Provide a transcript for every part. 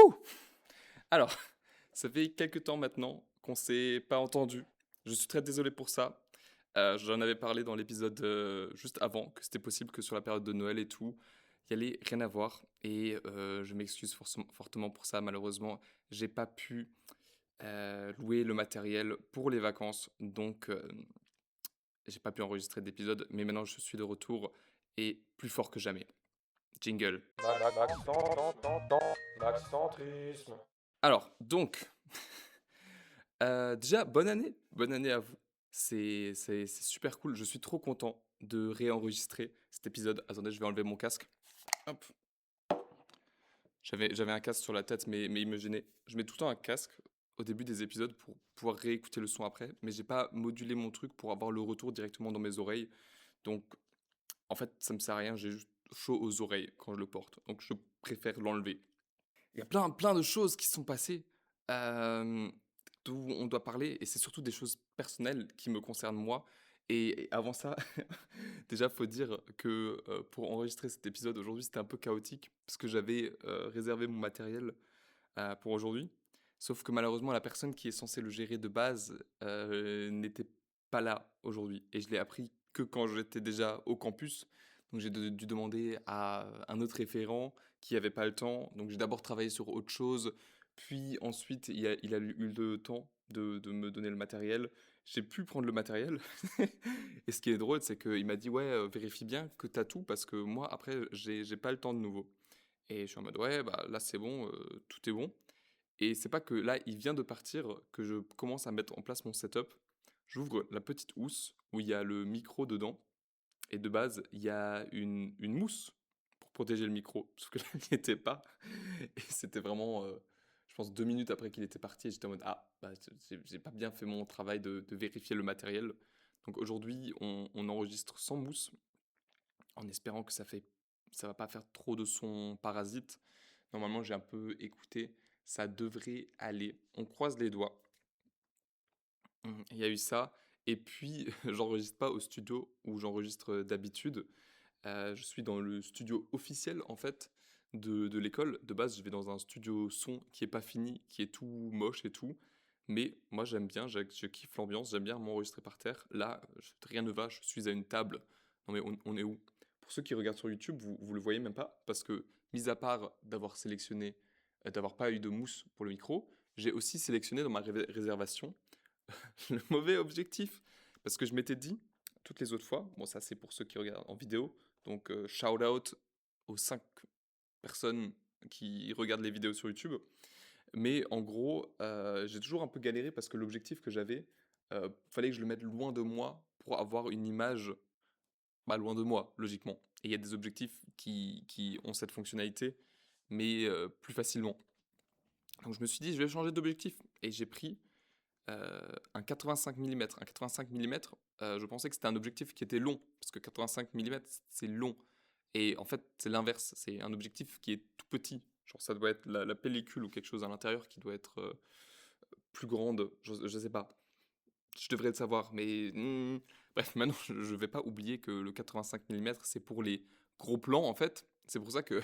Wouh! Alors, ça fait quelques temps maintenant qu'on s'est pas entendu. Je suis très désolé pour ça. J'en avais parlé dans l'épisode juste avant, que c'était possible que sur la période de Noël et tout, il y allait rien avoir. Et je m'excuse fortement pour ça. Malheureusement, j'ai pas pu louer le matériel pour les vacances. Donc, j'ai pas pu enregistrer d'épisode. Mais maintenant, je suis de retour et plus fort que jamais. Jingle. Maxcentrisme. Alors, donc, déjà, bonne année à vous. C'est super cool. Je suis trop content de réenregistrer cet épisode. Attendez, je vais enlever mon casque. Hop. J'avais un casque sur la tête, mais il me gênait. Je mets tout le temps un casque au début des épisodes pour pouvoir réécouter le son après, mais j'ai pas modulé mon truc pour avoir le retour directement dans mes oreilles. Donc, en fait, ça me sert à rien. J'ai juste chaud aux oreilles quand je le porte. Donc, je préfère l'enlever. Il y a plein de choses qui se sont passées, hem, d'où on doit parler et c'est surtout des choses personnelles qui me concernent moi et avant ça, déjà, faut dire que, pour enregistrer cet épisode aujourd'hui, c'était un peu chaotique parce que j'avais, réservé mon matériel, pour aujourd'hui. Sauf que malheureusement, la personne qui est censée le gérer de base, n'était pas là aujourd'hui et je l'ai appris que quand j'étais déjà au campus. Donc j'ai dû demander à un autre référent qui avait pas le temps. Donc j'ai d'abord travaillé sur autre chose, puis ensuite il a eu le temps de me donner le matériel. J'ai pu prendre le matériel et ce qui est drôle, c'est qu'il m'a dit: «Ouais, vérifie bien que tu as tout parce que moi après j'ai pas le temps de nouveau» et je suis en mode: «Ouais, bah là c'est bon, tout est bon». Et c'est pas que là, il vient de partir que je commence à mettre en place mon setup. J'ouvre la petite housse où il y a le micro dedans. Et de base, il y a une mousse pour protéger le micro. Sauf que là, il n'y était pas. Et c'était vraiment, je pense, 2 minutes après qu'il était parti. Et j'étais en mode, ah, bah, j'ai pas bien fait mon travail de vérifier le matériel. Donc aujourd'hui, on enregistre sans mousse en espérant que ça va pas faire trop de son parasite. Normalement, j'ai un peu écouté, ça devrait aller. On croise les doigts. Il y a eu ça. Et puis, j'enregistre pas au studio où j'enregistre d'habitude. Je suis dans le studio officiel, en fait, de l'école. De base, je vais dans un studio son qui est pas fini, qui est tout moche et tout. Mais moi, j'aime bien, je kiffe l'ambiance, j'aime bien m'enregistrer par terre. Là, rien ne va, je suis à une table. Non mais on est où? Pour ceux qui regardent sur YouTube, vous le voyez même pas, parce que, mis à part d'avoir sélectionné, d'avoir pas eu de mousse pour le micro, j'ai aussi sélectionné dans ma réservation le mauvais objectif. Parce que je m'étais dit, toutes les autres fois, bon ça c'est pour ceux qui regardent en vidéo, donc shout out aux 5 personnes qui regardent les vidéos sur YouTube. Mais en gros, j'ai toujours un peu galéré parce que l'objectif que j'avais, fallait que je le mette loin de moi pour avoir une image, bah, loin de moi, logiquement. Et il y a des objectifs qui ont cette fonctionnalité, mais plus facilement. Donc je me suis dit, je vais changer d'objectif. Et j'ai pris un 85 millimètres. Un 85 millimètres, je pensais que c'était un objectif qui était long, parce que 85 millimètres, c'est long. Et en fait, c'est l'inverse. C'est un objectif qui est tout petit. Genre, ça doit être la pellicule ou quelque chose à l'intérieur qui doit être plus grande. Je sais pas. Je devrais le savoir, mais bref, maintenant, je vais pas oublier que le 85 millimètres, c'est pour les gros plans, en fait. C'est pour ça que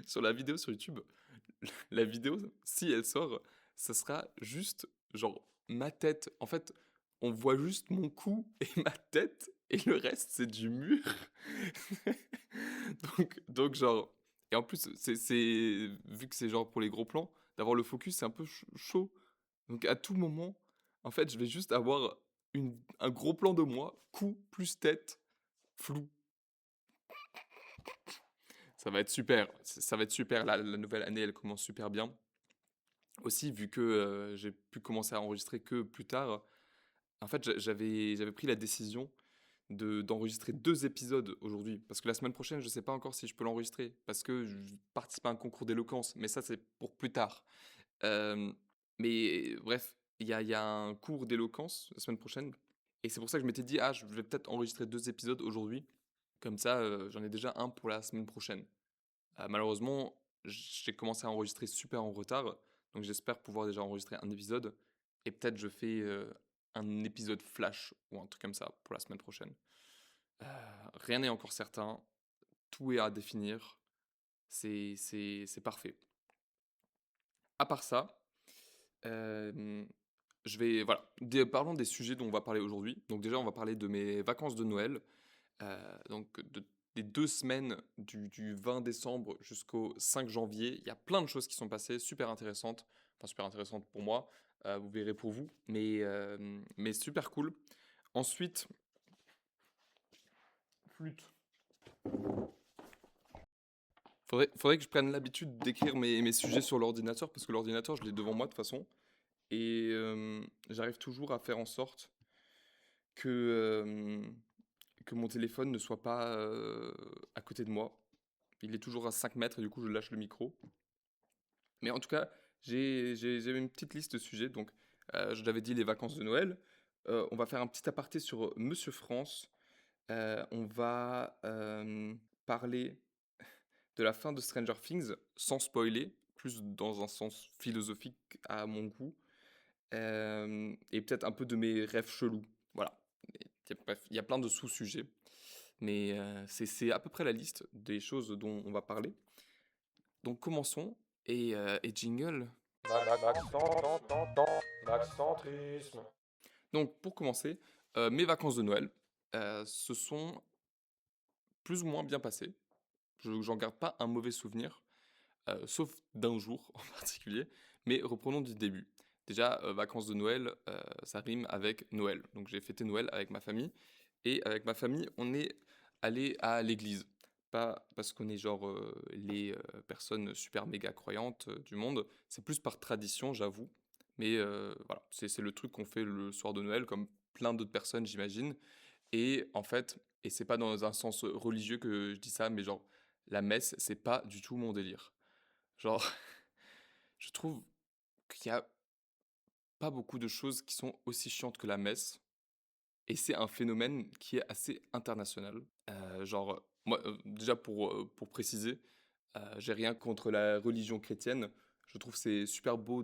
sur la vidéo sur YouTube, la vidéo, si elle sort, ça sera juste, genre, ma tête. En fait, on voit juste mon cou et ma tête, et le reste, c'est du mur. Donc genre, et en plus, vu que c'est genre pour les gros plans, d'avoir le focus, c'est un peu chaud. Donc à tout moment, en fait, je vais juste avoir un gros plan de moi, cou plus tête, flou. Ça va être super. Ça va être super. La nouvelle année, elle commence super bien. Aussi, vu que j'ai pu commencer à enregistrer que plus tard, en fait, j'avais pris la décision d'enregistrer 2 épisodes aujourd'hui. Parce que la semaine prochaine, je sais pas encore si je peux l'enregistrer. Parce que je participe à un concours d'éloquence. Mais ça, c'est pour plus tard. Euh, mais bref, il y a un cours d'éloquence la semaine prochaine. Et c'est pour ça que je m'étais dit, ah, je vais peut-être enregistrer 2 épisodes aujourd'hui. Comme ça, j'en ai déjà un pour la semaine prochaine. Malheureusement, j'ai commencé à enregistrer super en retard, donc j'espère pouvoir déjà enregistrer un épisode et peut-être je fais, un épisode flash ou un truc comme ça pour la semaine prochaine. Heu, Rien n'est encore certain, tout est à définir, c'est parfait. à part ça, hem, je vais voilà, parlons des sujets dont on va parler aujourd'hui. Donc déjà, on va parler de mes vacances de Noël, donc des 2 semaines du 20 décembre jusqu'au 5 janvier. Il y a plein de choses qui sont passées, super intéressantes, enfin super intéressantes pour moi, vous verrez pour vous, mais super cool. Ensuite, flûte. Faudrait que je prenne l'habitude d'écrire mes sujets sur l'ordinateur, parce que l'ordinateur, je l'ai devant moi de toute façon. Et j'arrive toujours à faire en sorte que, que mon téléphone ne soit pas à côté de moi. Il est toujours à 5 mètres et du coup, je lâche le micro. Mais en tout cas, j'ai une petite liste de sujets. Donc, je l'avais dit, les vacances de Noël. On va faire un petit aparté sur Monsieur France. On va parler de la fin de Stranger Things, sans spoiler, plus dans un sens philosophique à mon goût, et peut-être un peu de mes rêves chelous. Voilà. Bref, il y a plein de sous-sujets, mais c'est à peu près la liste des choses dont on va parler. Donc commençons, et jingle. Maxcentrisme. Donc pour commencer, mes vacances de Noël se sont plus ou moins bien passées. J'en garde pas un mauvais souvenir. Sauf d'un jour en particulier. Mais reprenons du début. Déjà, vacances de Noël, ça rime avec Noël. Donc j'ai fêté Noël avec ma famille. Et avec ma famille, on est allé à l'église. Pas parce qu'on est genre les personnes super méga croyantes du monde. C'est plus par tradition, j'avoue. Mais voilà, c'est le truc qu'on fait le soir de Noël, comme plein d'autres personnes, j'imagine. Et en fait, et c'est pas dans un sens religieux que je dis ça, mais genre, la messe, c'est pas du tout mon délire. Genre, je trouve qu'il y a pas beaucoup de choses qui sont aussi chiantes que la messe, et c'est un phénomène qui est assez international. Genre, moi, déjà pour préciser, j'ai rien contre la religion chrétienne. Je trouve que c'est super beau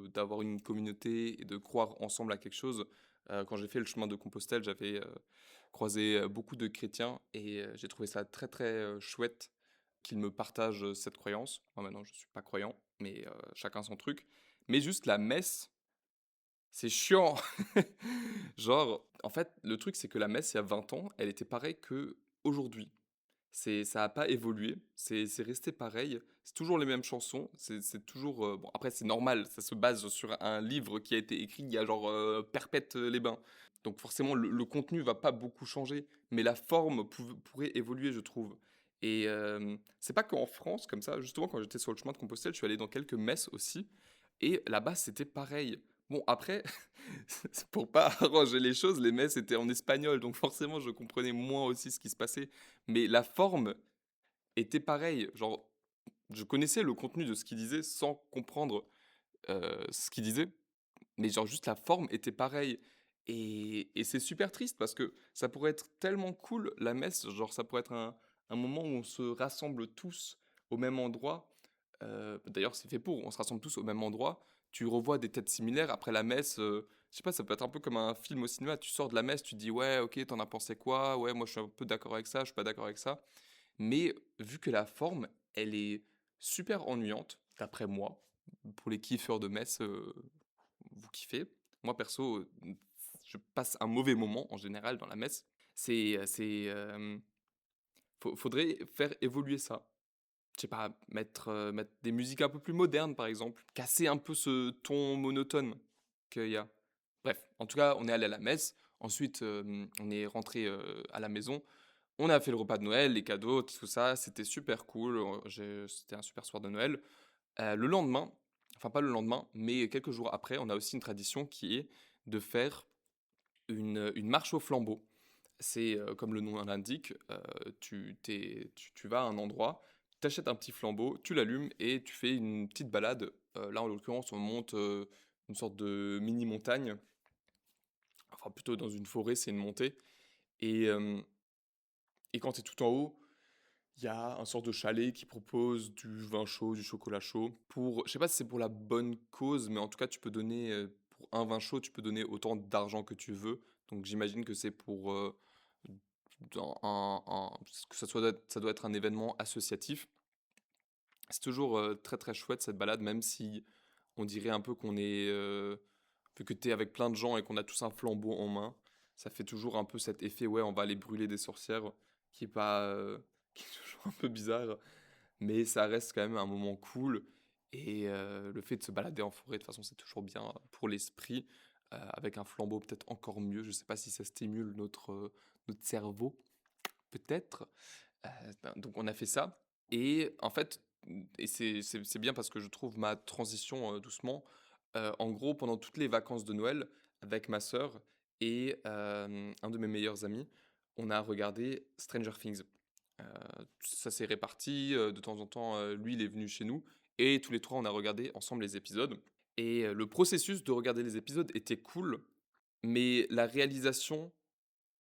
d'avoir une communauté et de croire ensemble à quelque chose. Quand j'ai fait le chemin de Compostelle, j'avais croisé beaucoup de chrétiens et j'ai trouvé ça très très chouette qu'ils me partagent cette croyance. Moi maintenant, je suis pas croyant, mais chacun son truc. Mais juste la messe, c'est chiant. Genre, en fait, le truc c'est que la messe, il y a 20 ans, elle était pareille que aujourd'hui. Ça a pas évolué, c'est resté pareil, c'est toujours les mêmes chansons, c'est toujours, bon après c'est normal, ça se base sur un livre qui a été écrit il y a genre, perpète, les bains. Donc forcément le contenu va pas beaucoup changer, mais la forme pourrait évoluer je trouve. Et c'est pas qu'en France comme ça, justement quand j'étais sur le chemin de Compostelle, je suis allé dans quelques messes aussi, et là-bas c'était pareil. Bon après, c'est pour pas arranger les choses, les messes étaient en espagnol, donc forcément je comprenais moins aussi ce qui se passait. Mais la forme était pareille. Genre, je connaissais le contenu de ce qu'il disait sans comprendre ce qu'il disait. Mais genre, juste la forme était pareille. Et c'est super triste parce que ça pourrait être tellement cool, la messe. Genre, ça pourrait être un moment où on se rassemble tous au même endroit. D'ailleurs, c'est fait pour. On se rassemble tous au même endroit. Tu revois des têtes similaires après la messe. Je sais pas, ça peut être un peu comme un film au cinéma. Tu sors de la messe, tu te dis, ouais, ok, t'en as pensé quoi? Ouais, moi je suis un peu d'accord avec ça, je suis pas d'accord avec ça. Mais vu que la forme, elle est super ennuyante, d'après moi, pour les kiffeurs de messe, vous kiffez. Moi perso, je passe un mauvais moment en général dans la messe. Faudrait faire évoluer ça. Je sais pas, mettre des musiques un peu plus modernes par exemple, casser un peu ce ton monotone qu'il y a. Bref, en tout cas, on est allé à la messe. Ensuite, on est rentré à la maison. On a fait le repas de Noël, les cadeaux, tout ça, c'était super cool. C'était un super soir de Noël. Le lendemain, enfin pas le lendemain, mais quelques jours après, on a aussi une tradition qui est de faire une marche au flambeau. C'est comme le nom l'indique, tu vas à un endroit, tu achètes un petit flambeau, tu l'allumes et tu fais une petite balade. Là, en l'occurrence, on monte une sorte de mini montagne, enfin plutôt dans une forêt, c'est une montée. Et, euh, et quand tu es tout en haut, il y a un sort de chalet qui propose du vin chaud, du chocolat chaud. Je sais pas si c'est pour la bonne cause, mais en tout cas, tu peux donner, pour un vin chaud, tu peux donner autant d'argent que tu veux. Donc j'imagine que c'est pour que ça doit être un événement associatif. C'est toujours très très chouette cette balade, même si On dirait un peu qu'on est, vu que t'es avec plein de gens et qu'on a tous un flambeau en main, ça fait toujours un peu cet effet, ouais, on va aller brûler des sorcières, qui est pas, qui est toujours un peu bizarre, mais ça reste quand même un moment cool. Et le fait de se balader en forêt, de toute façon, c'est toujours bien pour l'esprit. Avec un flambeau, peut-être encore mieux. Je sais pas si ça stimule notre cerveau, peut-être. Donc on a fait ça. Et en fait, et c'est bien parce que je trouve ma transition doucement. En gros, pendant toutes les vacances de Noël, avec ma sœur et un de mes meilleurs amis, on a regardé Stranger Things. Euh, Ça s'est réparti. De temps en temps, lui, il est venu chez nous. Et tous les trois, on a regardé ensemble les épisodes. Et le processus de regarder les épisodes était cool, mais la réalisation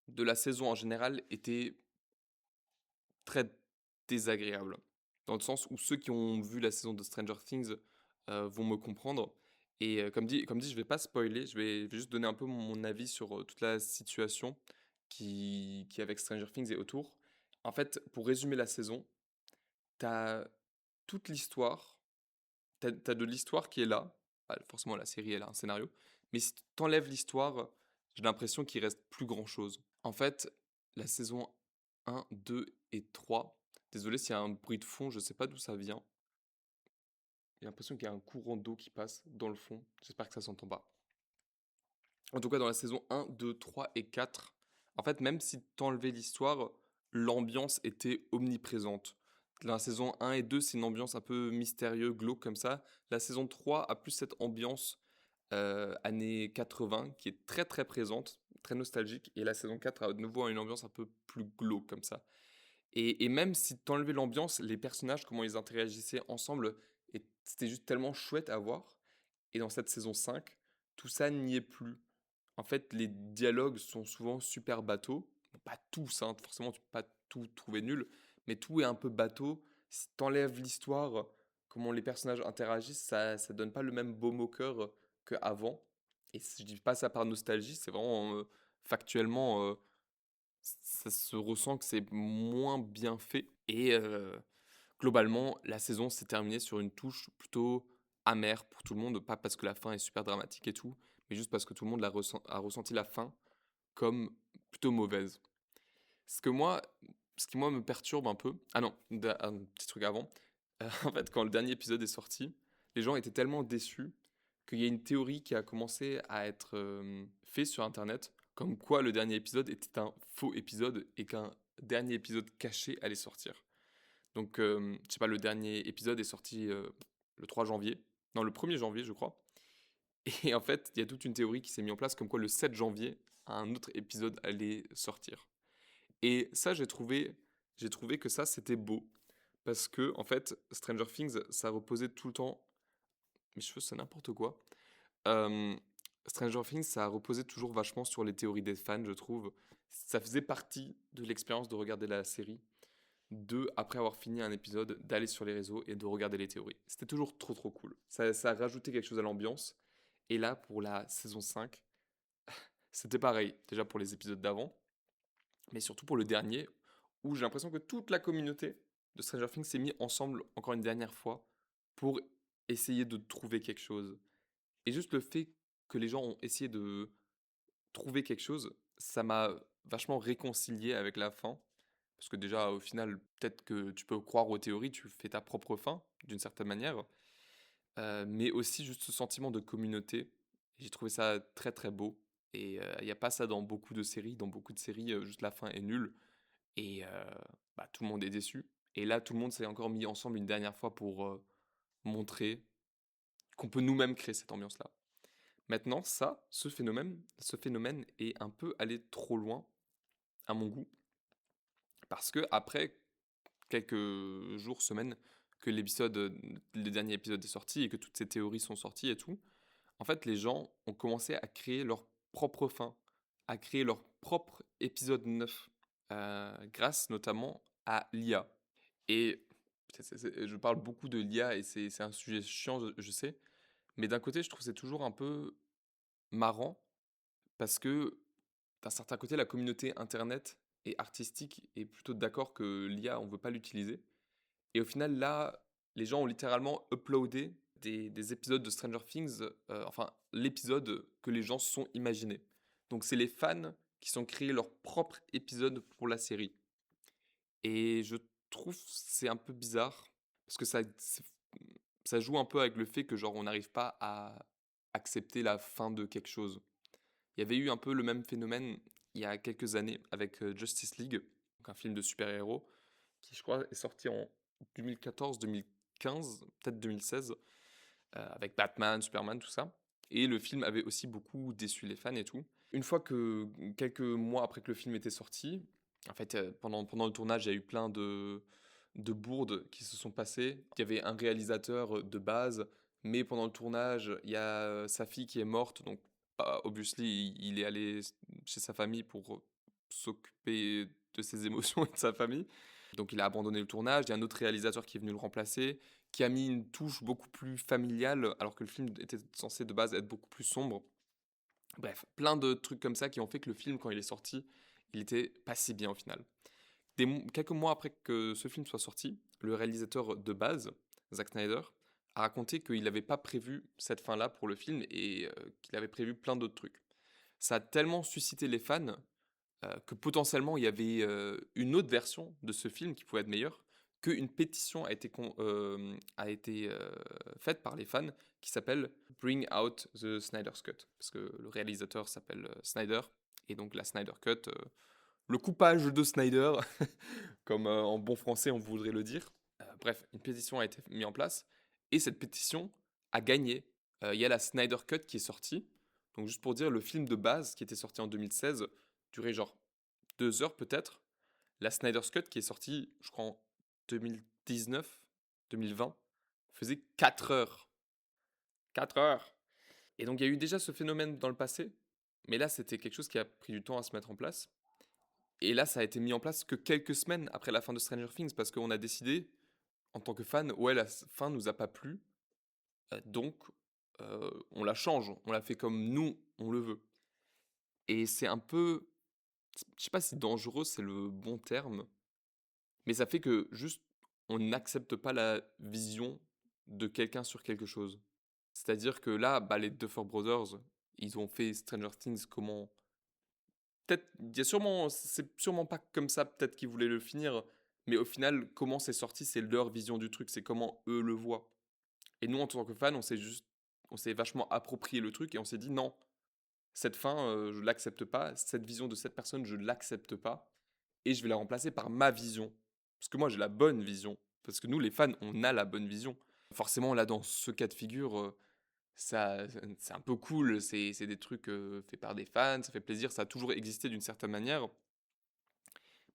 de la saison en général était très désagréable. Dans le sens où ceux qui ont vu la saison de Stranger Things vont me comprendre. Et comme dit, je vais pas spoiler, je vais juste donner un peu mon avis sur toute la situation qui est avec Stranger Things et autour. En fait, pour résumer la saison, t'as toute l'histoire, t'as de l'histoire qui est là. Bah, forcément, la série, elle a un scénario. Mais si t'enlèves l'histoire, j'ai l'impression qu'il reste plus grand-chose. En fait, la saison 1, 2 et 3, désolé s'il y a un bruit de fond, je sais pas d'où ça vient. J'ai l'impression qu'il y a un courant d'eau qui passe dans le fond. J'espère que ça s'entend pas. En tout cas, dans la saison 1, 2, 3 et 4, en fait, même si t'enlevais l'histoire, l'ambiance était omniprésente. Dans la saison 1 et 2, c'est une ambiance un peu mystérieuse, glauque comme ça. La saison 3 a plus cette ambiance années 80 qui est très très présente, très nostalgique. Et la saison 4 a de nouveau une ambiance un peu plus glauque comme ça. Et même si t'enlevais l'ambiance, les personnages, comment ils interagissaient ensemble, et c'était juste tellement chouette à voir. Et dans cette saison 5, tout ça n'y est plus. En fait, les dialogues sont souvent super bateaux. Bon, pas tous, hein, forcément, tu peux pas tout trouver nul, mais tout est un peu bateau. Si t'enlèves l'histoire, comment les personnages interagissent, ça donne pas le même baume au cœur qu'avant. Et je dis pas ça par nostalgie, c'est vraiment factuellement, ça se ressent que c'est moins bien fait. Et globalement, la saison s'est terminée sur une touche plutôt amère pour tout le monde, pas parce que la fin est super dramatique et tout, mais juste parce que tout le monde a ressenti la fin comme plutôt mauvaise. Ce que moi, ce qui moi me perturbe un peu. Ah non, un petit truc avant. En fait, quand le dernier épisode est sorti, les gens étaient tellement déçus qu'il y a une théorie qui a commencé à être faite sur Internet, comme quoi le dernier épisode était un faux épisode et qu'un dernier épisode caché allait sortir. Donc, je sais pas, le dernier épisode est sorti le 3 janvier. Non, le 1er janvier, je crois. Et en fait, il y a toute une théorie qui s'est mise en place comme quoi le 7 janvier, un autre épisode allait sortir. Et ça, j'ai trouvé que ça, c'était beau. Parce que, en fait, Stranger Things, ça reposait tout le temps. Mes cheveux, c'est n'importe quoi. Euh, Stranger Things, ça a reposé toujours vachement sur les théories des fans, je trouve. Ça faisait partie de l'expérience de regarder la série, après avoir fini un épisode, d'aller sur les réseaux et de regarder les théories. C'était toujours trop trop cool. Ça a rajouté quelque chose à l'ambiance. Et là, pour la saison 5, c'était pareil. Déjà pour les épisodes d'avant, mais surtout pour le dernier, où j'ai l'impression que toute la communauté de Stranger Things s'est mis ensemble encore une dernière fois pour essayer de trouver quelque chose. Et juste le fait que les gens ont essayé de trouver quelque chose, ça m'a vachement réconcilié avec la fin. Parce que déjà, au final, peut-être que tu peux croire aux théories, tu fais ta propre fin, d'une certaine manière. Mais aussi juste ce sentiment de communauté. J'ai trouvé ça très très beau. Et il n'y a pas ça dans beaucoup de séries. Dans beaucoup de séries, juste la fin est nulle. Et bah, tout le monde est déçu. Et là, tout le monde s'est encore mis ensemble une dernière fois pour montrer qu'on peut nous-mêmes créer cette ambiance-là. Maintenant, ce phénomène est un peu allé trop loin, à mon goût. Parce que après quelques jours, semaines, que le dernier épisode est sorti et que toutes ces théories sont sorties et tout, en fait, les gens ont commencé à créer leur propre fin, à créer leur propre épisode 9, grâce notamment à l'IA. Et je parle beaucoup de l'IA et c'est un sujet chiant, je sais, mais d'un côté, je trouve que c'est toujours un peu marrant parce que d'un certain côté, la communauté internet et artistique est plutôt d'accord que l'IA, on ne veut pas l'utiliser. Et au final, là, les gens ont littéralement uploadé des épisodes de Stranger Things, enfin l'épisode que les gens se sont imaginés. Donc c'est les fans qui sont créés leur propre épisode pour la série et je trouve c'est un peu bizarre parce que ça joue un peu avec le fait que genre on n'arrive pas à accepter la fin de quelque chose. Il y avait eu un peu le même phénomène il y a quelques années avec, Justice League, donc un film de super-héros qui je crois est sorti en 2014-2015, peut-être 2016, avec Batman, Superman, tout ça. Et le film avait aussi beaucoup déçu les fans et tout. Une fois que, quelques mois après que le film était sorti, en fait, pendant le tournage, il y a eu plein de bourdes qui se sont passées. Il y avait un réalisateur de base, mais pendant le tournage, il y a sa fille qui est morte, donc obviously, il est allé chez sa famille pour s'occuper de ses émotions et de sa famille. Donc il a abandonné le tournage. Il y a un autre réalisateur qui est venu le remplacer, qui a mis une touche beaucoup plus familiale, alors que le film était censé de base être beaucoup plus sombre. Bref, plein de trucs comme ça qui ont fait que le film, quand il est sorti, il était pas si bien au final. Quelques mois après que ce film soit sorti, le réalisateur de base, Zack Snyder, a raconté qu'il n'avait pas prévu cette fin-là pour le film et qu'il avait prévu plein d'autres trucs. Ça a tellement suscité les fans que potentiellement il y avait une autre version de ce film qui pouvait être meilleure, qu'une pétition a été faite par les fans qui s'appelle Bring Out the Snyder's Cut. Parce que le réalisateur s'appelle Snyder, et donc la Snyder Cut, le coupage de Snyder, comme en bon français on voudrait le dire. Bref, une pétition a été mise en place, et cette pétition a gagné. Il y a la Snyder Cut qui est sortie. Donc juste pour dire, le film de base qui était sorti en 2016 durait genre 2 heures peut-être. La Snyder's Cut qui est sortie, je crois, en 2019, 2020, faisait 4 heures. 4 heures. Et donc il y a eu déjà ce phénomène dans le passé, mais là c'était quelque chose qui a pris du temps à se mettre en place. Et là ça a été mis en place que quelques semaines après la fin de Stranger Things, parce qu'on a décidé, en tant que fan, ouais, la fin nous a pas plu, donc on la change, on la fait comme nous on le veut. Et c'est un peu, je sais pas si dangereux c'est le bon terme, mais ça fait que juste, on n'accepte pas la vision de quelqu'un sur quelque chose. C'est-à-dire que là, bah, les Duffer Brothers, ils ont fait Stranger Things comment? Peut-être, il y a sûrement, c'est sûrement pas comme ça, peut-être qu'ils voulaient le finir, mais au final, comment c'est sorti, c'est leur vision du truc, c'est comment eux le voient. Et nous, en tant que fans, on s'est vachement approprié le truc et on s'est dit non, cette fin, je l'accepte pas, cette vision de cette personne, je l'accepte pas, et je vais la remplacer par ma vision. Parce que moi, j'ai la bonne vision. Parce que nous, les fans, on a la bonne vision. Forcément, là, dans ce cas de figure, ça, c'est un peu cool. C'est des trucs faits par des fans, ça fait plaisir, ça a toujours existé d'une certaine manière.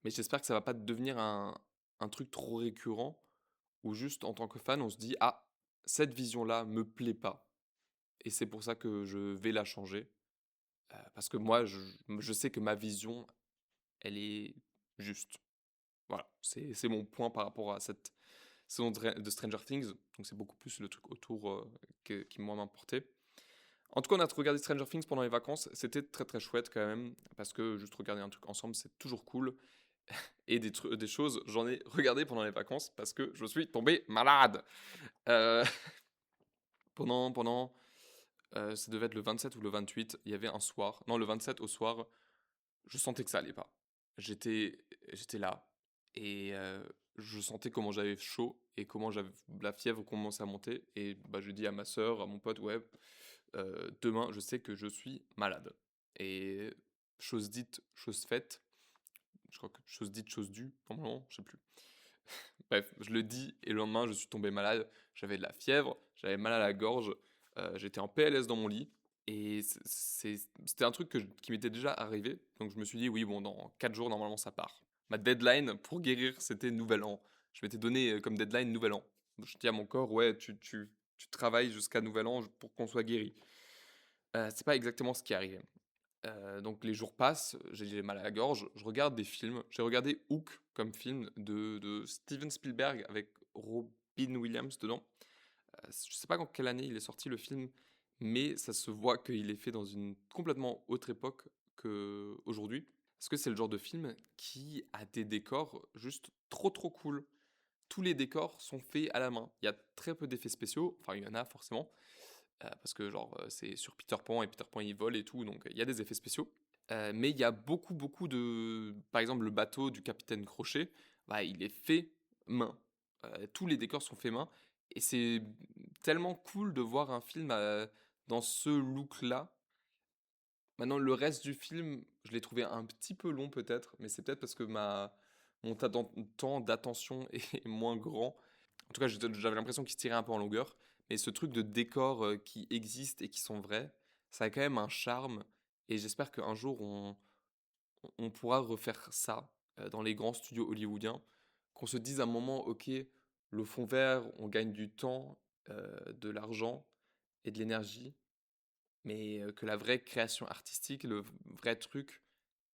Mais j'espère que ça va pas devenir un truc trop récurrent, où juste en tant que fan, on se dit, ah, cette vision-là me plaît pas. Et c'est pour ça que je vais la changer. Parce que moi, je sais que ma vision, elle est juste. Voilà, c'est mon point par rapport à cette saison de Stranger Things. Donc c'est beaucoup plus le truc autour qui moi m'importait. En tout cas, on a regardé Stranger Things pendant les vacances. C'était très très chouette quand même. Parce que juste regarder un truc ensemble, c'est toujours cool. Et des choses, j'en ai regardé pendant les vacances parce que je suis tombé malade. Euh, ça devait être le 27 ou le 28. Il y avait un soir. Non, le 27 au soir. Je sentais que ça allait pas. J'étais là et je sentais comment j'avais chaud et comment j'avais la fièvre commençait à monter et bah, je dis à ma sœur, à mon pote: «Ouais, demain, je sais que je suis malade» et chose dite, chose faite. Je crois que chose dite, chose due, normalement, je sais plus. Bref, je le dis et le lendemain, je suis tombé malade. J'avais de la fièvre, j'avais mal à la gorge, j'étais en PLS dans mon lit et c'était un truc qui m'était déjà arrivé. Donc je me suis dit: «Oui, bon, dans 4 jours, normalement, ça part». Ma deadline pour guérir, c'était Nouvel An. Je m'étais donné, comme deadline Nouvel An. Je dis à mon corps: «Ouais, tu travailles jusqu'à Nouvel An pour qu'on soit guéri». C'est pas exactement ce qui est arrivé. Donc les jours passent, j'ai mal à la gorge, je regarde des films. J'ai regardé Hook comme film de Steven Spielberg avec Robin Williams dedans. Je sais pas en quelle année il est sorti le film, mais ça se voit qu'il est fait dans une complètement autre époque qu'aujourd'hui. Parce que c'est le genre de film qui a des décors juste trop trop cool. tous les décors sont faits à la main. Il y a très peu d'effets spéciaux, enfin il y en a forcément, parce que genre c'est sur Peter Pan et Peter Pan il vole et tout, donc il y a des effets spéciaux. Mais il y a beaucoup, beaucoup de... Par exemple, le bateau du capitaine Crochet, bah, il est fait main. Tous les décors sont faits main. Et c'est tellement cool de voir un film dans ce look-là. Maintenant, le reste du film, je l'ai trouvé un petit peu long peut-être, mais c'est peut-être parce que mon temps d'attention est moins grand. En tout cas, j'avais l'impression qu'il se tirait un peu en longueur. Mais ce truc de décors qui existent et qui sont vrais, ça a quand même un charme. Et j'espère qu'un jour, on pourra refaire ça dans les grands studios hollywoodiens. Qu'on se dise à un moment, ok, le fond vert, on gagne du temps, de l'argent et de l'énergie. Mais que la vraie création artistique, vrai truc,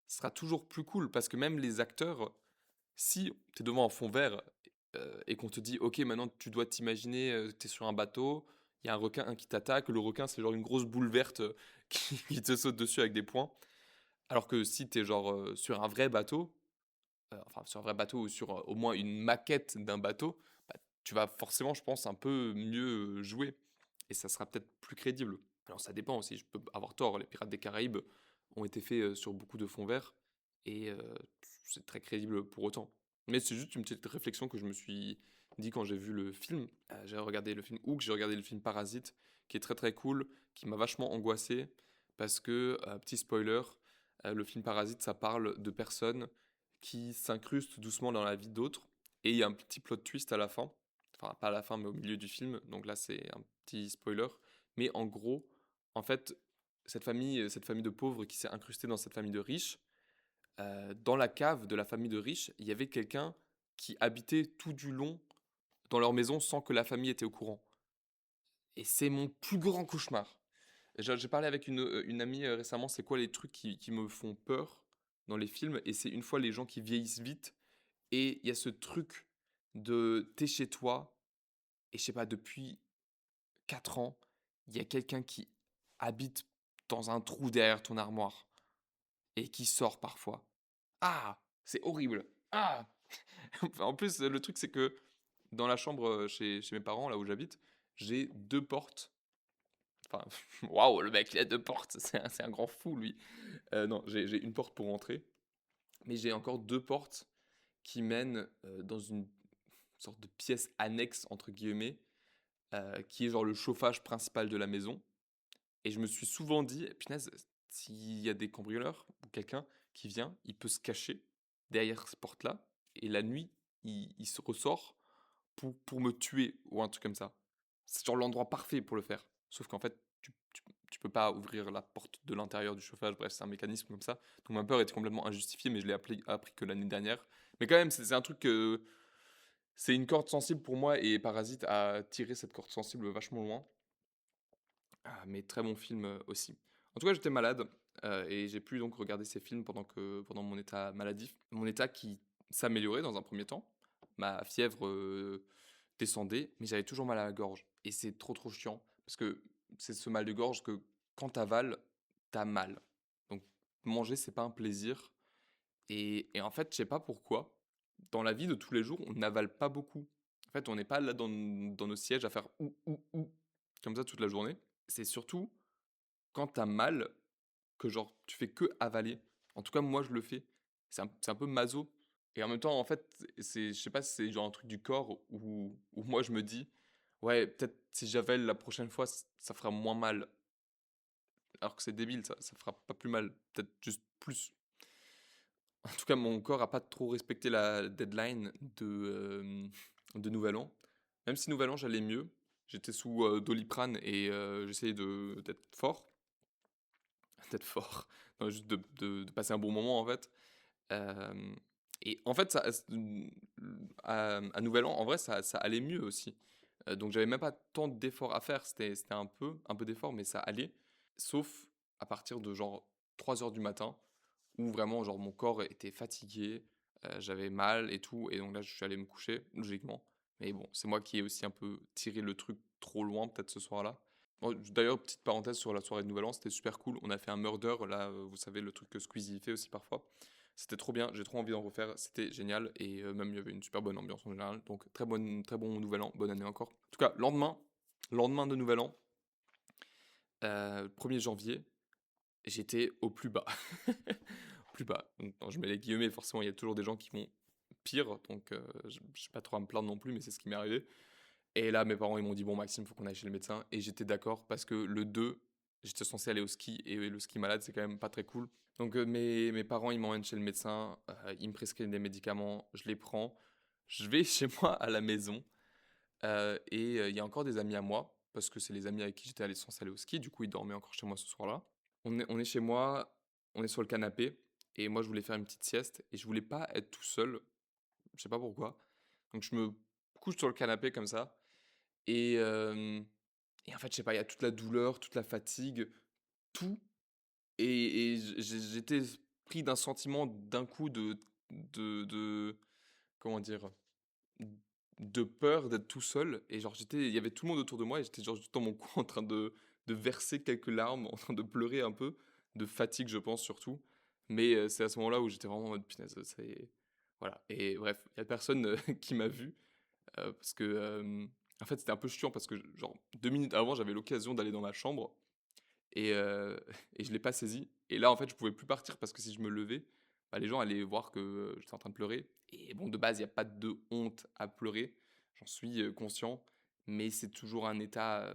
sera toujours plus cool. Parce que même les acteurs, si tu es devant un fond vert et qu'on te dit, ok, maintenant tu dois t'imaginer, tu es sur un bateau, il y a un requin qui t'attaque, le requin c'est genre une grosse boule verte qui te saute dessus avec des poings. Alors que si tu es genre sur un vrai bateau, enfin sur un vrai bateau ou sur au moins une maquette d'un bateau, bah, tu vas forcément, je pense, un peu mieux jouer. Et ça sera peut-être plus crédible. Alors ça dépend aussi, je peux avoir tort, les Pirates des Caraïbes ont été faits sur beaucoup de fonds verts, et c'est très crédible pour autant. Mais c'est juste une petite réflexion que je me suis dit quand j'ai vu le film. J'ai regardé le film Hook, j'ai regardé le film Parasite, qui est très très cool, qui m'a vachement angoissé, parce que, petit spoiler, le film Parasite, ça parle de personnes qui s'incrustent doucement dans la vie d'autres, et il y a un petit plot twist à la fin. Enfin, pas à la fin, mais au milieu du film, donc là c'est un petit spoiler. Mais en gros, en fait, cette famille de pauvres qui s'est incrustée dans cette famille de riches, dans la cave de la famille de riches, il y avait quelqu'un qui habitait tout du long dans leur maison sans que la famille était au courant. Et c'est mon plus grand cauchemar. J'ai parlé avec une amie récemment, c'est quoi les trucs qui me font peur dans les films, et c'est une fois les gens qui vieillissent vite, et il y a ce truc de t'es chez toi, et je sais pas, depuis 4 ans, il y a quelqu'un qui habite dans un trou derrière ton armoire et qui sort parfois. Ah, c'est horrible. Ah. En plus, le truc, c'est que dans la chambre chez mes parents, là où j'habite, j'ai 2 portes. Enfin, waouh, le mec, il a 2 portes. C'est un grand fou, lui. Non, j'ai une porte pour rentrer, mais j'ai encore 2 portes qui mènent dans une sorte de pièce annexe, entre guillemets, qui est genre le chauffage principal de la maison. Et je me suis souvent dit, punaise, s'il y a des cambrioleurs ou quelqu'un qui vient, il peut se cacher derrière cette porte-là, et la nuit, il se ressort pour me tuer ou un truc comme ça. C'est genre l'endroit parfait pour le faire. Sauf qu'en fait, tu peux pas ouvrir la porte de l'intérieur du chauffage, bref, c'est un mécanisme comme ça. Donc ma peur était complètement injustifiée, mais je l'ai appris que l'année dernière. Mais quand même, c'est un truc que... C'est une corde sensible pour moi, et Parasite a tiré cette corde sensible vachement loin. Ah, mais très bon film aussi. En tout cas, j'étais malade et j'ai pu donc regarder ces films pendant mon état maladif. Mon état qui s'améliorait dans un premier temps. Ma fièvre descendait, mais j'avais toujours mal à la gorge. Et c'est trop trop chiant, parce que c'est ce mal de gorge que quand t'avales, t'as mal. Donc manger, c'est pas un plaisir. Et en fait, je sais pas pourquoi, dans la vie de tous les jours, on n'avale pas beaucoup. En fait, on n'est pas là dans nos sièges à faire ou comme ça toute la journée. C'est surtout quand t'as mal que genre tu fais que avaler. En tout cas, moi je le fais. C'est un peu maso. Et en même temps, en fait, je sais pas si c'est genre un truc du corps où moi je me dis, ouais, peut-être si j'avale la prochaine fois, ça fera moins mal. Alors que c'est débile, ça fera pas plus mal, peut-être juste plus. En tout cas, mon corps a pas trop respecté la deadline de Nouvel An. Même si Nouvel An, j'allais mieux. J'étais sous Doliprane et j'essayais d'être fort. D'être fort. Non, juste de passer un bon moment, en fait. Euh, et en fait, à Nouvel An, en vrai, ça allait mieux aussi. Donc, j'avais même pas tant d'efforts à faire. C'était un peu d'effort, mais ça allait. Sauf à partir de genre 3 heures du matin, où vraiment, genre, mon corps était fatigué, j'avais mal et tout. Et donc là, je suis allé me coucher, logiquement. Mais bon, c'est moi qui ai aussi un peu tiré le truc trop loin, peut-être ce soir-là. Bon, d'ailleurs, petite parenthèse sur la soirée de Nouvel An, c'était super cool. On a fait un murder, là, vous savez, le truc que Squeezie fait aussi parfois. C'était trop bien, j'ai trop envie d'en refaire, c'était génial et même il y avait une super bonne ambiance en général. Donc très bon nouvel an, bonne année encore. En tout cas, lendemain de nouvel an, 1er janvier, j'étais au plus bas. Au plus bas. Non, je mets les guillemets, forcément, il y a toujours des gens qui vont pire, donc je n'ai pas trop à me plaindre non plus, mais c'est ce qui m'est arrivé. Et là, mes parents, ils m'ont dit, bon, Maxime, faut qu'on aille chez le médecin. Et j'étais d'accord parce que le 2, j'étais censé aller au ski et le ski malade, c'est quand même pas très cool. Donc mes parents, ils m'emmènent chez le médecin, ils me prescrivent des médicaments, je les prends. Je vais chez moi à la maison et il y a encore des amis à moi parce que c'est les amis avec qui j'étais allé censé aller au ski. Du coup, ils dormaient encore chez moi ce soir-là. On est chez moi, on est sur le canapé et moi, je voulais faire une petite sieste et je voulais pas être tout seul. Je sais pas pourquoi. Donc je me couche sur le canapé comme ça et en fait, je sais pas, il y a toute la douleur, toute la fatigue, tout et j'étais pris d'un sentiment d'un coup de comment dire? De peur d'être tout seul et genre il y avait tout le monde autour de moi et j'étais genre juste dans mon coin en train de verser quelques larmes, en train de pleurer un peu, de fatigue je pense surtout. Mais c'est à ce moment-là où j'étais vraiment en mode: «Punaise, c'est» voilà et bref, il y a personne, qui m'a vu, parce que, en fait, c'était un peu chiant parce que genre 2 minutes avant, j'avais l'occasion d'aller dans ma chambre et et je l'ai pas saisi et là, en fait, je pouvais plus partir parce que si je me levais, bah, les gens allaient voir que, j'étais en train de pleurer et bon, de base, il y a pas de honte à pleurer, j'en suis, conscient, mais c'est toujours un état,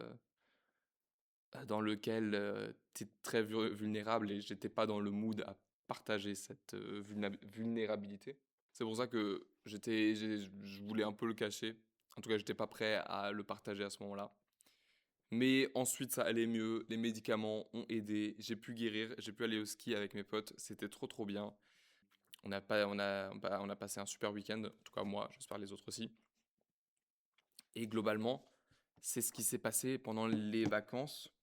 dans lequel, tu es très vulnérable et j'étais pas dans le mood à partager cette, vulnérabilité. C'est pour ça que je voulais un peu le cacher. En tout cas, j'étais pas prêt à le partager à ce moment-là. Mais ensuite, ça allait mieux, les médicaments ont aidé, j'ai pu guérir, j'ai pu aller au ski avec mes potes, c'était trop bien. On a passé un super week-end, en tout cas moi, j'espère les autres aussi. Et globalement, c'est ce qui s'est passé pendant les vacances.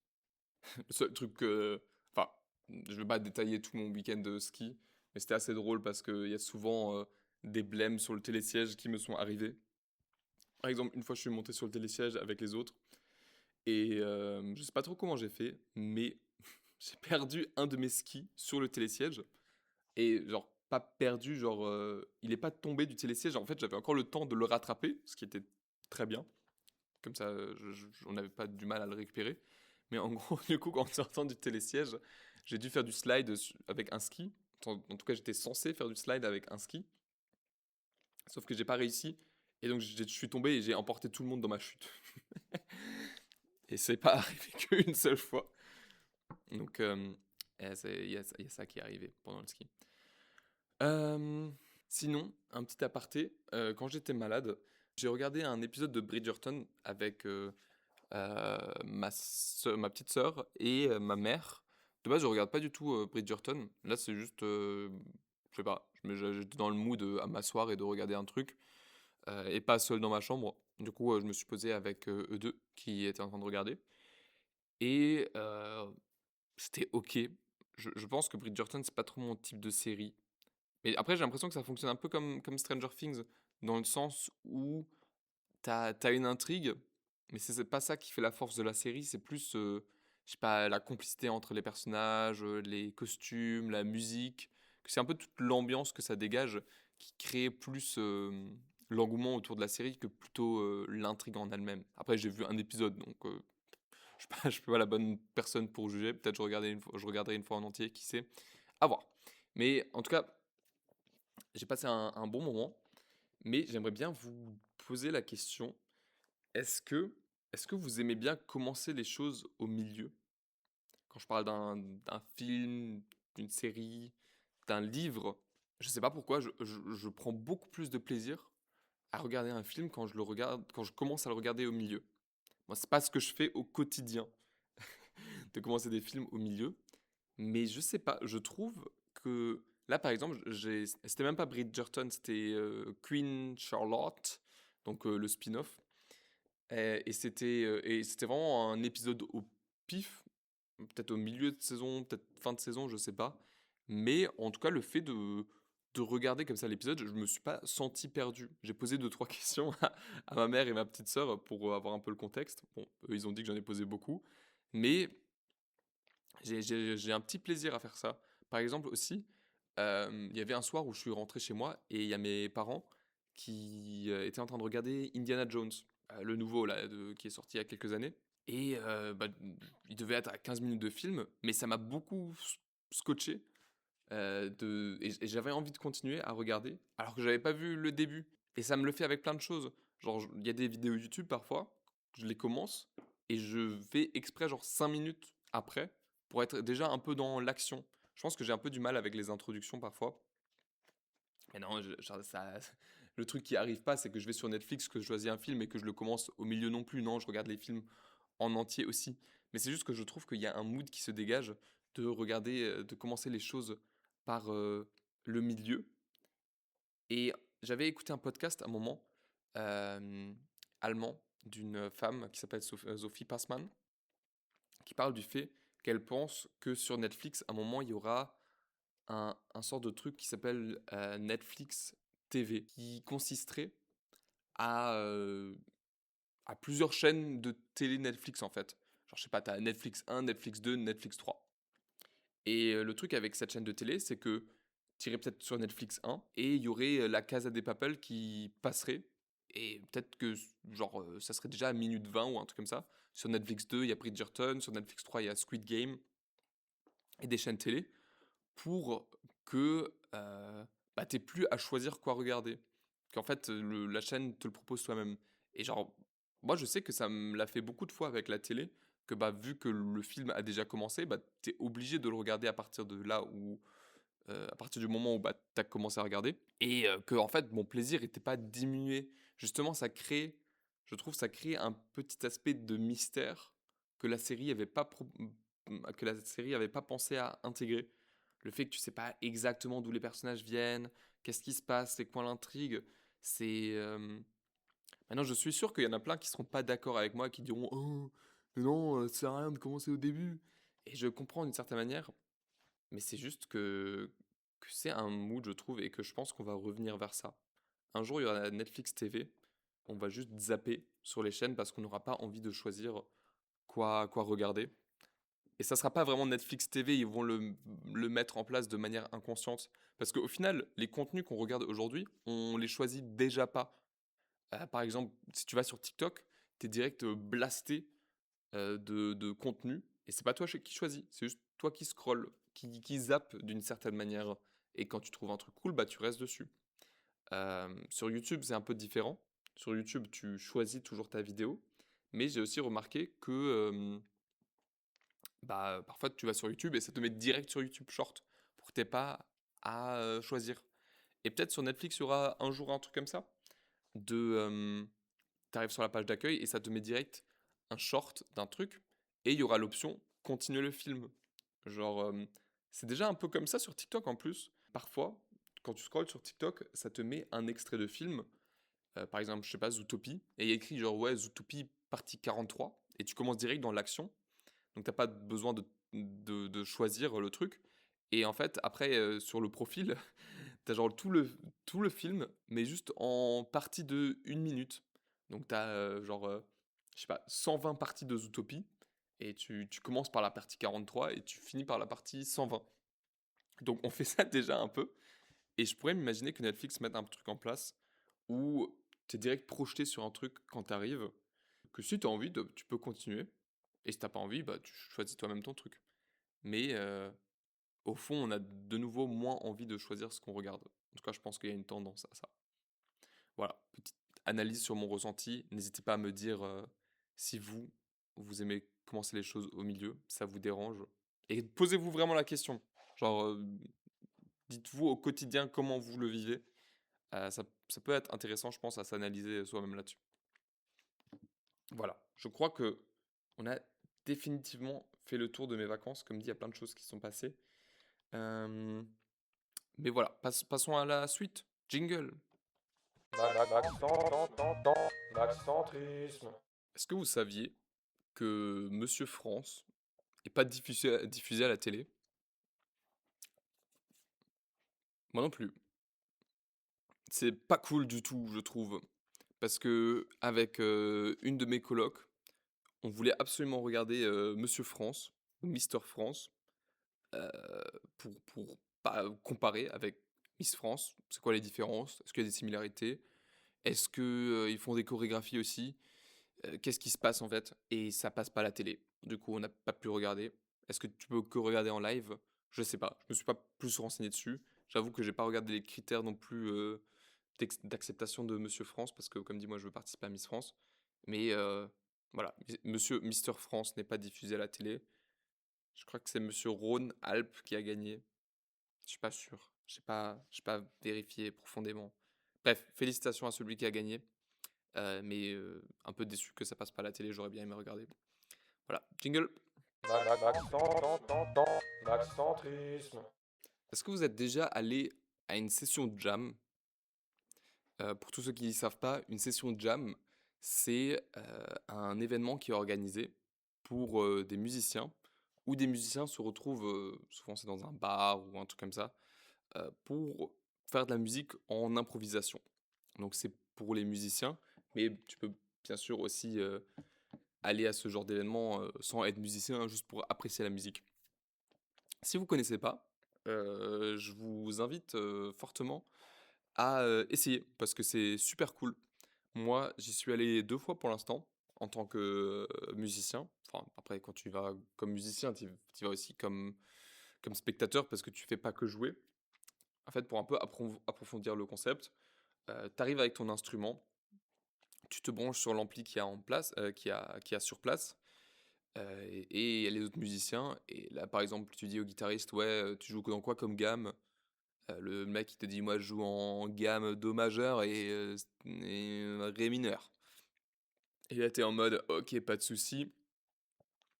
Le seul truc que... Enfin, je vais pas détailler tout mon week-end de ski, mais c'était assez drôle parce qu'il y a souvent des blèmes sur le télésiège qui me sont arrivés. Par exemple, une fois, je suis monté sur le télésiège avec les autres et je sais pas trop comment j'ai fait, mais j'ai perdu un de mes skis sur le télésiège et genre pas perdu, genre il est pas tombé du télésiège. En fait, j'avais encore le temps de le rattraper, ce qui était très bien. Comme ça, on n'avait pas du mal à le récupérer. Mais en gros, du coup, en sortant du télésiège, j'ai dû faire du slide avec un ski. En tout cas, j'étais censé faire du slide avec un ski. Sauf que j'ai pas réussi. Et donc, je suis tombé et j'ai emporté tout le monde dans ma chute. Et c'est pas arrivé qu'une seule fois. Donc, il y a ça qui est arrivé pendant le ski. Euh, Sinon, un petit aparté, quand j'étais malade, j'ai regardé un épisode de Bridgerton avec ma petite sœur et ma mère. De base, je regarde pas du tout Bridgerton. Là, c'est juste, je sais pas, j'étais dans le mood à m'asseoir et de regarder un truc et pas seul dans ma chambre. Du coup, je me suis posé avec eux deux qui étaient en train de regarder et c'était ok. Je pense que Bridgerton, c'est pas trop mon type de série. Mais après, j'ai l'impression que ça fonctionne un peu comme Stranger Things, dans le sens où t'as une intrigue, mais c'est pas ça qui fait la force de la série, c'est plus, je sais pas, la complicité entre les personnages, les costumes, la musique, que c'est un peu toute l'ambiance que ça dégage qui crée plus l'engouement autour de la série que plutôt l'intrigue en elle-même. Après, j'ai vu un épisode, donc je suis pas la bonne personne pour juger. Peut-être je regarderai une fois en entier, qui sait. À voir. Mais en tout cas, j'ai passé un bon moment, mais j'aimerais bien vous poser la question est-ce que, est-ce que vous aimez bien commencer les choses au milieu? Quand je parle d'un film, d'une série, d'un livre, je sais pas pourquoi, je prends beaucoup plus de plaisir à regarder un film quand je le regarde, quand je commence à le regarder au milieu. Moi, c'est pas ce que je fais au quotidien, de commencer des films au milieu. Mais je sais pas, je trouve que là, par exemple, c'était même pas Bridgerton, c'était Queen Charlotte, donc le spin-off. Et c'était vraiment un épisode au pif, peut-être au milieu de saison, peut-être fin de saison, je sais pas. Mais en tout cas, le fait de regarder comme ça l'épisode, je me suis pas senti perdu. J'ai posé deux, trois questions à ma mère et ma petite sœur pour avoir un peu le contexte. Bon, eux, ils ont dit que j'en ai posé beaucoup. Mais j'ai un petit plaisir à faire ça. Par exemple aussi, Il y avait un soir où je suis rentré chez moi et il y a mes parents qui étaient en train de regarder Indiana Jones, le nouveau là, qui est sorti il y a quelques années. Et bah, il devait être à 15 minutes de film, mais ça m'a beaucoup scotché. Et j'avais envie de continuer à regarder, alors que j'avais pas vu le début. Et ça me le fait avec plein de choses. Genre, il y a des vidéos YouTube parfois, je les commence, et je fais exprès, genre 5 minutes après, pour être déjà un peu dans l'action. Je pense que j'ai un peu du mal avec les introductions parfois. Mais non, genre, le truc qui arrive pas, c'est que je vais sur Netflix, que je choisis un film et que je le commence au milieu non plus. Non, je regarde les films en entier aussi. Mais c'est juste que je trouve qu'il y a un mood qui se dégage de regarder, de commencer les choses par le milieu. Et j'avais écouté un podcast à un moment, euh, allemand, d'une femme qui s'appelle Sophie Passmann, qui parle du fait qu'elle pense que sur Netflix, à un moment, il y aura un sort de truc qui s'appelle Netflix TV, qui consisterait à, euh, à plusieurs chaînes de télé Netflix en fait. Genre, je sais pas, t'as Netflix 1, Netflix 2, Netflix 3. Et le truc avec cette chaîne de télé, c'est que tu irais peut-être sur Netflix 1 et il y aurait la Casa des Papel qui passerait. Et peut-être que, genre, ça serait déjà à minute 20 ou un truc comme ça. Sur Netflix 2, il y a Bridgerton. Sur Netflix 3, il y a Squid Game et des chaînes télé pour que bah, t'aies plus à choisir quoi regarder. Qu'en fait, la chaîne te le propose toi-même. Et genre, moi je sais que ça me l'a fait beaucoup de fois avec la télé, que bah, vu que le film a déjà commencé, bah, t'es obligé de le regarder à partir de là où, à partir du moment où bah, t'as commencé à regarder. Et que en fait, mon plaisir n'était pas diminué. Justement, je trouve, ça crée un petit aspect de mystère que la série avait pas, que la série avait pas pensé à intégrer. Le fait que tu sais pas exactement d'où les personnages viennent, qu'est-ce qui se passe, c'est quoi l'intrigue, c'est... Maintenant, je suis sûr qu'il y en a plein qui seront pas d'accord avec moi, qui diront «Oh, mais non, ça sert à rien de commencer au début». Et je comprends d'une certaine manière, mais c'est juste que c'est un mood, je trouve, et que je pense qu'on va revenir vers ça. Un jour, il y aura Netflix TV, on va juste zapper sur les chaînes parce qu'on n'aura pas envie de choisir quoi regarder. Et ça sera pas vraiment Netflix TV, ils vont le mettre en place de manière inconsciente. Parce qu'au final, les contenus qu'on regarde aujourd'hui, on les choisit déjà pas. Par exemple, si tu vas sur TikTok, t'es direct blasté de contenu. Et c'est pas toi qui choisis, c'est juste toi qui scroll, qui zappe d'une certaine manière. Et quand tu trouves un truc cool, bah tu restes dessus. Sur YouTube, c'est un peu différent. Sur YouTube, tu choisis toujours ta vidéo. Mais j'ai aussi remarqué que bah, parfois tu vas sur YouTube et ça te met direct sur YouTube Short pour que t'aies pas à choisir. Et peut-être sur Netflix, il y aura un jour un truc comme ça. T'arrives sur la page d'accueil et ça te met direct un short d'un truc et il y aura l'option continuer le film. Genre, c'est déjà un peu comme ça sur TikTok en plus. Parfois, quand tu scrolles sur TikTok, ça te met un extrait de film. Par exemple, je sais pas, Zootopie. Et il y a écrit genre, ouais, Zootopie partie 43. Et tu commences direct dans l'action. Donc t'as pas besoin de choisir le truc. Et en fait, après, sur le profil, t'as genre tout le film, mais juste en partie de 1 minute. Donc t'as genre, je sais pas, 120 parties de Zootopie. Et tu commences par la partie 43 et tu finis par la partie 120. Donc on fait ça déjà un peu. Et je pourrais m'imaginer que Netflix mette un truc en place où t'es direct projeté sur un truc quand t'arrives. Que si t'as envie, tu peux continuer. Et si t'as pas envie, bah tu choisis toi-même ton truc. Mais au fond, on a de nouveau moins envie de choisir ce qu'on regarde. En tout cas, je pense qu'il y a une tendance à ça. Voilà, petite analyse sur mon ressenti. N'hésitez pas à me dire si vous aimez commencer les choses au milieu, ça vous dérange. Et posez-vous vraiment la question. Genre, dites-vous au quotidien comment vous le vivez. Ça peut être intéressant, je pense, à s'analyser soi-même là-dessus. Voilà, je crois que on a définitivement fait le tour de mes vacances. Comme dit, il y a plein de choses qui sont passées. Euh, mais voilà, passons à la suite. Jingle. Maxcentrisme. Est-ce que vous saviez que Monsieur France n'est pas diffusé à la télé? Moi non plus. C'est pas cool du tout, je trouve. Parce que avec une de mes colocs, on voulait absolument regarder Monsieur France, ou Mister France, euh, comparer avec Miss France. C'est quoi les différences? Est-ce qu'il y a des similarités? Est-ce que ils font des chorégraphies aussi? Qu'est-ce qui se passe en fait? Et ça passe pas à la télé. Du coup, on n'a pas pu regarder. Est-ce que tu peux que regarder en live? Je sais pas. Je me suis pas plus renseigné dessus. J'avoue que j'ai pas regardé les critères non plus d'acceptation de Monsieur France parce que, comme dit, moi, je veux participer à Miss France. Mais voilà, Monsieur Mister France n'est pas diffusé à la télé. Je crois que c'est Monsieur Rhône-Alpes qui a gagné. Je suis pas sûr. J'ai pas vérifié profondément. Bref, félicitations à celui qui a gagné. Mais un peu déçu que ça passe pas à la télé, j'aurais bien aimé regarder. Voilà, jingle. Maxcentrisme. Est-ce que vous êtes déjà allé à une session de jam? Pour tous ceux qui ne savent pas, une session de jam, c'est un événement qui est organisé pour des musiciens, où des musiciens se retrouvent, souvent c'est dans un bar ou un truc comme ça, pour faire de la musique en improvisation. Donc c'est pour les musiciens, mais tu peux bien sûr aussi aller à ce genre d'événement sans être musicien, hein, juste pour apprécier la musique. Si vous connaissez pas, je vous invite fortement à essayer parce que c'est super cool. Moi, j'y suis allé 2 fois pour l'instant en tant que musicien. Enfin, après, quand tu vas comme musicien, tu vas aussi comme spectateur parce que tu fais pas que jouer. En fait, pour un peu approfondir le concept, tu arrives avec ton instrument, tu te branches sur l'ampli qu'il y a en place, qu'il y a sur place. Et il y a les autres musiciens. Et là, par exemple, tu dis au guitariste, ouais, tu joues dans quoi comme gamme? Le mec, il te dit, moi, je joue en gamme Do majeur et Ré mineur. Et là, t'es en mode, ok, pas de souci.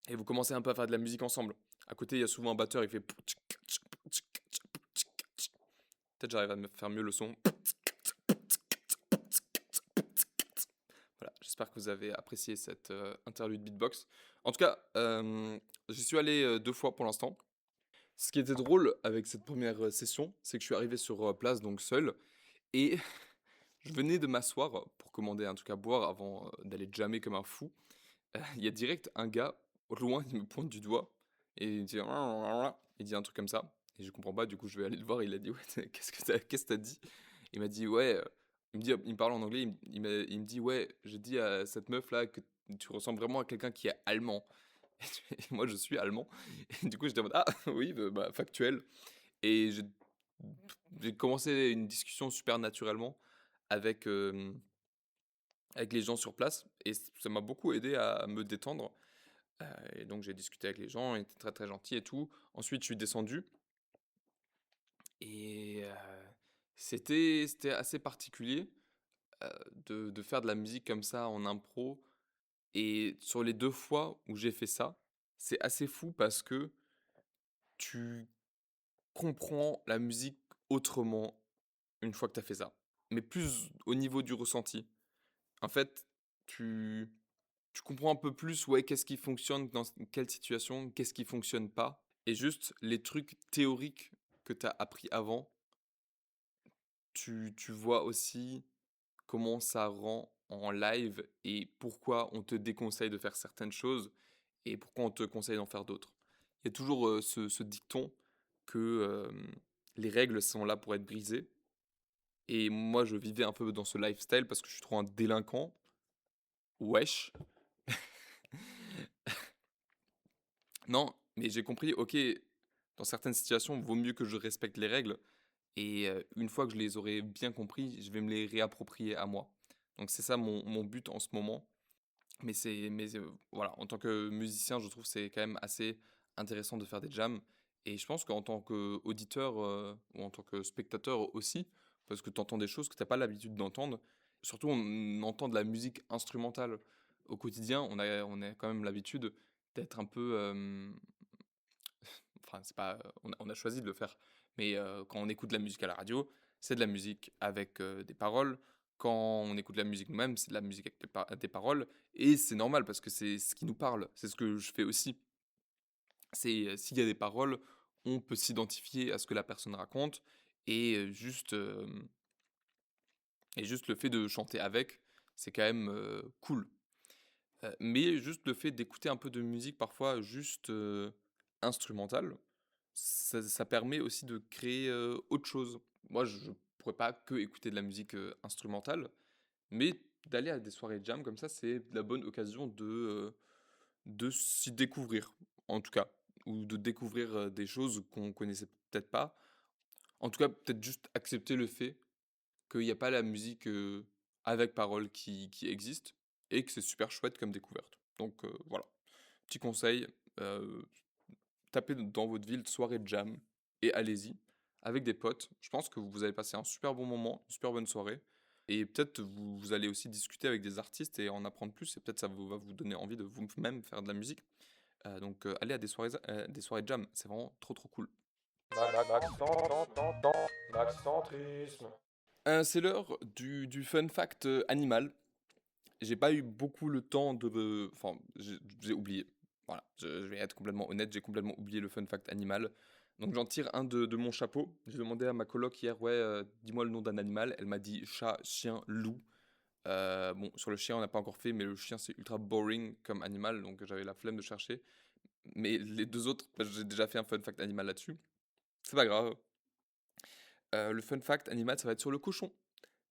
Et vous commencez un peu à faire de la musique ensemble. À côté, il y a souvent un batteur, il fait. Peut-être j'arrive à me faire mieux le son. Voilà, j'espère que vous avez apprécié cette interlude beatbox. En tout cas, j'y suis allé 2 fois pour l'instant. Ce qui était drôle avec cette première session, c'est que je suis arrivé sur place, donc seul, et je venais de m'asseoir pour commander un truc à boire avant d'aller jammer comme un fou. Il y a direct un gars, au loin, il me pointe du doigt, et il dit un truc comme ça, et je comprends pas, du coup je vais aller le voir, il a dit, ouais, qu'est-ce que t'as dit? Il m'a dit, ouais, il me parle en anglais, il me dit, ouais, j'ai dit à cette meuf là que tu ressembles vraiment à quelqu'un qui est allemand. Et moi, je suis allemand. Et du coup, j'étais en mode, ah oui, bah, factuel. Et j'ai commencé une discussion super naturellement avec, avec les gens sur place. Et ça m'a beaucoup aidé à me détendre. Et donc, j'ai discuté avec les gens, ils étaient très très gentils et tout. Ensuite, je suis descendu. Et c'était assez particulier de faire de la musique comme ça en impro. Et sur les 2 fois où j'ai fait ça, c'est assez fou parce que tu comprends la musique autrement une fois que tu as fait ça. Mais plus au niveau du ressenti. En fait, tu, tu comprends un peu plus, ouais, qu'est-ce qui fonctionne dans quelle situation, qu'est-ce qui fonctionne pas. Et juste les trucs théoriques que tu as appris avant, tu vois aussi comment ça rend en live et pourquoi on te déconseille de faire certaines choses et pourquoi on te conseille d'en faire d'autres. Il y a toujours ce dicton que les règles sont là pour être brisées. Et moi, je vivais un peu dans ce lifestyle parce que je suis trop un délinquant. Wesh. Non, mais j'ai compris, ok, dans certaines situations, il vaut mieux que je respecte les règles. Et une fois que je les aurai bien compris, je vais me les réapproprier à moi. Donc c'est ça mon but en ce moment. Mais voilà, en tant que musicien, je trouve que c'est quand même assez intéressant de faire des jams. Et je pense qu'en tant qu'auditeur ou en tant que spectateur aussi, parce que tu entends des choses que tu n'as pas l'habitude d'entendre, surtout on entend de la musique instrumentale au quotidien, on a quand même l'habitude d'être un peu... enfin, c'est pas, on a choisi de le faire, mais quand on écoute de la musique à la radio, c'est de la musique avec des paroles. Quand on écoute de la musique nous-mêmes, c'est de la musique avec des paroles. Et c'est normal parce que c'est ce qui nous parle. C'est ce que je fais aussi. C'est s'il y a des paroles, on peut s'identifier à ce que la personne raconte. Et juste le fait de chanter avec, c'est quand même cool. Mais juste le fait d'écouter un peu de musique parfois juste instrumentale, ça permet aussi de créer autre chose. Moi, je pourrais pas que écouter de la musique instrumentale, mais d'aller à des soirées jam comme ça, c'est la bonne occasion de s'y découvrir, en tout cas, ou de découvrir des choses qu'on connaissait peut-être pas. En tout cas, peut-être juste accepter le fait qu'il n'y a pas la musique avec parole qui existe et que c'est super chouette comme découverte. Donc voilà, petit conseil, euh, tapez dans votre ville soirée jam et allez-y avec des potes. Je pense que vous allez passer un super bon moment, une super bonne soirée. Et peut-être vous allez aussi discuter avec des artistes et en apprendre plus. Et peut-être ça va vous donner envie de vous-même faire de la musique. Donc allez à des soirées jam, c'est vraiment trop trop cool. Maxcentrisme. C'est l'heure du fun fact animal. J'ai pas eu beaucoup le temps de. Enfin, j'ai oublié. Voilà, je vais être complètement honnête, j'ai complètement oublié le fun fact animal. Donc j'en tire un de mon chapeau. J'ai demandé à ma coloc hier, ouais, dis-moi le nom d'un animal. Elle m'a dit chat, chien, loup. Bon, sur le chien, on n'a pas encore fait, mais le chien, c'est ultra boring comme animal, donc j'avais la flemme de chercher. Mais les deux autres, bah, j'ai déjà fait un fun fact animal là-dessus. C'est pas grave. Le fun fact animal, ça va être sur le cochon.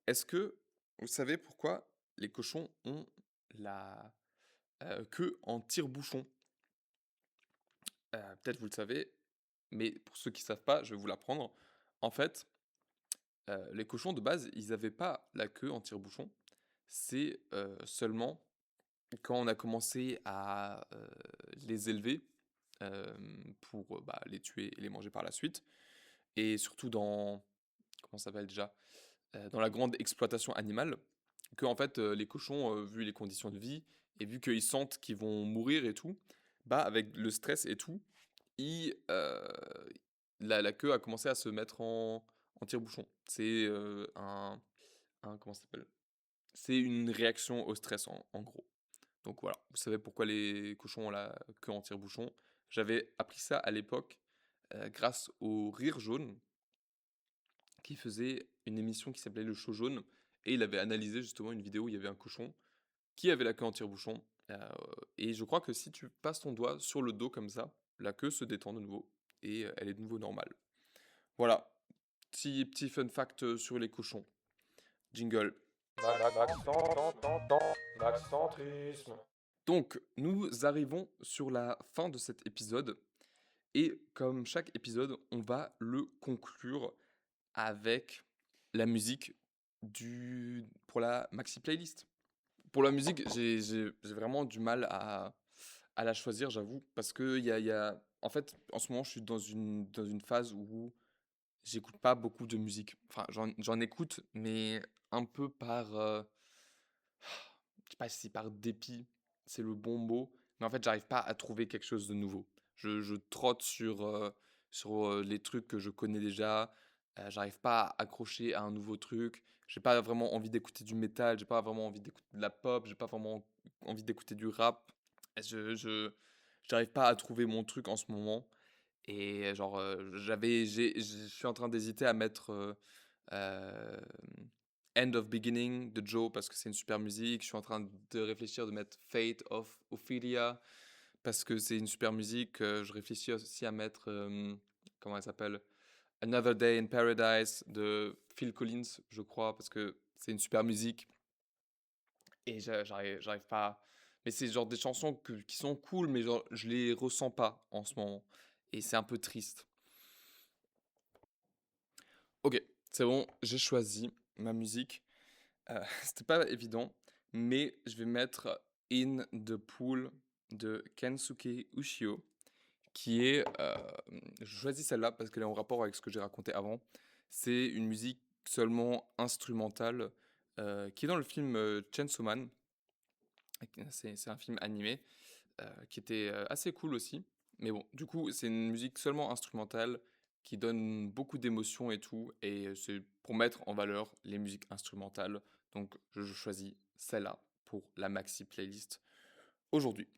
Est-ce que vous savez pourquoi les cochons ont la queue en tire-bouchon? Peut-être vous le savez, mais pour ceux qui savent pas, je vais vous l'apprendre. En fait, les cochons de base, ils n'avaient pas la queue en tire-bouchon. C'est seulement quand on a commencé à les élever pour bah, les tuer et les manger par la suite, et surtout dans comment ça s'appelle déjà? Dans la grande exploitation animale, que en fait, les cochons, vu les conditions de vie et vu qu'ils sentent qu'ils vont mourir et tout, bah, avec le stress et tout, ils, la queue a commencé à se mettre en tire-bouchon. C'est, un comment ça s'appelle? C'est une réaction au stress en gros. Donc voilà, vous savez pourquoi les cochons ont la queue en tire-bouchon. J'avais appris ça à l'époque, grâce au Rire Jaune qui faisait une émission qui s'appelait Le Show Jaune et il avait analysé justement une vidéo où il y avait un cochon qui avait la queue en tire-bouchon. Et je crois que si tu passes ton doigt sur le dos comme ça, la queue se détend de nouveau et elle est de nouveau normale. Voilà, petit fun fact sur les cochons. Jingle. Maxcentrisme. Donc, nous arrivons sur la fin de cet épisode et comme chaque épisode, on va le conclure avec la musique pour la maxi playlist. Pour la musique, j'ai vraiment du mal à la choisir, j'avoue, parce que en fait, en ce moment, je suis dans une phase où j'écoute pas beaucoup de musique. Enfin, j'en écoute, mais un peu par, je sais pas si par dépit, c'est le bon mot, mais en fait, j'arrive pas à trouver quelque chose de nouveau. Je trotte sur les trucs que je connais déjà. J'arrive pas à accrocher à un nouveau truc. J'ai pas vraiment envie d'écouter du métal. J'ai pas vraiment envie d'écouter de la pop. J'ai pas vraiment envie d'écouter du rap. J'arrive pas à trouver mon truc en ce moment. Et genre, je suis en train d'hésiter à mettre euh, End of Beginning de Joe parce que c'est une super musique. Je suis en train de réfléchir de mettre Fate of Ophelia parce que c'est une super musique. Je réfléchis aussi à mettre, comment elle s'appelle? Another Day in Paradise de Phil Collins, je crois, parce que c'est une super musique. Et j'arrive pas. Mais c'est genre des chansons qui sont cool, mais genre, je les ressens pas en ce moment. Et c'est un peu triste. Ok, c'est bon, j'ai choisi ma musique. C'était pas évident, mais je vais mettre In the Pool de Kensuke Ushio, qui est... je choisis celle-là parce qu'elle est en rapport avec ce que j'ai raconté avant. C'est une musique seulement instrumentale qui est dans le film Chainsaw Man. C'est un film animé qui était assez cool aussi. Mais bon, du coup, c'est une musique seulement instrumentale qui donne beaucoup d'émotions et tout. Et c'est pour mettre en valeur les musiques instrumentales. Donc, je choisis celle-là pour la maxi playlist aujourd'hui.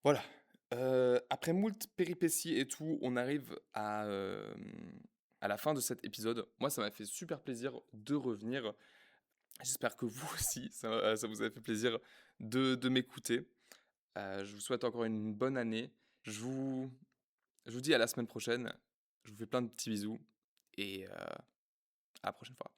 Voilà. Après moult péripéties et tout, on arrive à la fin de cet épisode. Moi, ça m'a fait super plaisir de revenir. J'espère que vous aussi, ça vous a fait plaisir de m'écouter. Je vous souhaite encore une bonne année. Je vous, je vous dis à la semaine prochaine Je vous fais plein de petits bisous et à la prochaine fois.